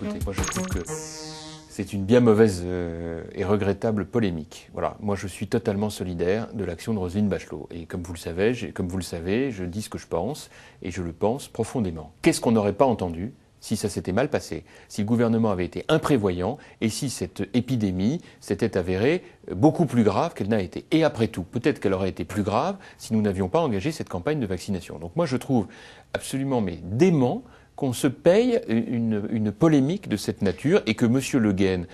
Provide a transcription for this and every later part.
écoutez, moi je trouve que c'est une bien mauvaise et regrettable polémique. Voilà, moi je suis totalement solidaire de l'action de Roselyne Bachelot. Et comme vous le savez, je dis ce que je pense, et je le pense profondément. Qu'est-ce qu'on n'aurait pas entendu si ça s'était mal passé, si le gouvernement avait été imprévoyant, et si cette épidémie s'était avérée beaucoup plus grave qu'elle n'a été. Et après tout, peut-être qu'elle aurait été plus grave si nous n'avions pas engagé cette campagne de vaccination. Donc moi je trouve absolument dément qu'on se paye une polémique de cette nature et que M. Le Guen,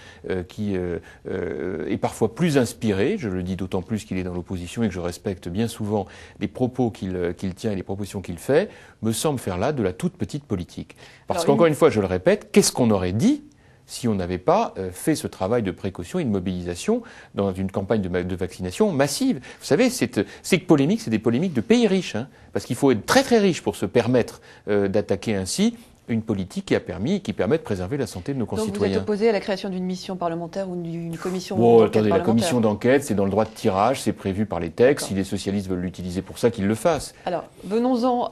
qui est parfois plus inspiré, je le dis d'autant plus qu'il est dans l'opposition et que je respecte bien souvent les propos qu'il tient et les propositions qu'il fait, me semble faire là de la toute petite politique. Parce qu'encore une fois, je le répète, qu'est-ce qu'on aurait dit si on n'avait pas fait ce travail de précaution et de mobilisation dans une campagne de vaccination massive? Vous savez, ces polémiques, c'est des polémiques de pays riches, hein, parce qu'il faut être très très riche pour se permettre d'attaquer ainsi une politique qui permet de préserver la santé de nos concitoyens. Donc vous êtes opposé à la création d'une mission parlementaire ou d'une commission d'enquête parlementaire? La commission d'enquête, c'est dans le droit de tirage, c'est prévu par les textes. Si les socialistes veulent l'utiliser pour ça, qu'ils le fassent. Alors, venons-en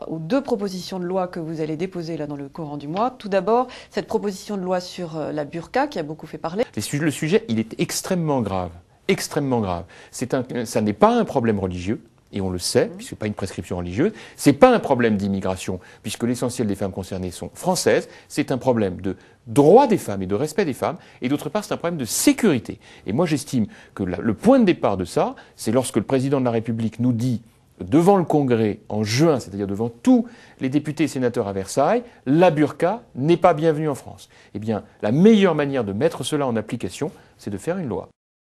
aux deux propositions de loi que vous allez déposer là dans le courant du mois. Tout d'abord, cette proposition de loi sur la burqa qui a beaucoup fait parler. Le sujet, il est extrêmement grave. Extrêmement grave. Ça n'est pas un problème religieux. Et on le sait, puisque ce n'est pas une prescription religieuse. Ce n'est pas un problème d'immigration, puisque l'essentiel des femmes concernées sont françaises. C'est un problème de droit des femmes et de respect des femmes. Et d'autre part, c'est un problème de sécurité. Et moi, j'estime que le point de départ de ça, c'est lorsque le président de la République nous dit, devant le Congrès, en juin, c'est-à-dire devant tous les députés et sénateurs à Versailles, la burqa n'est pas bienvenue en France. Eh bien, la meilleure manière de mettre cela en application, c'est de faire une loi.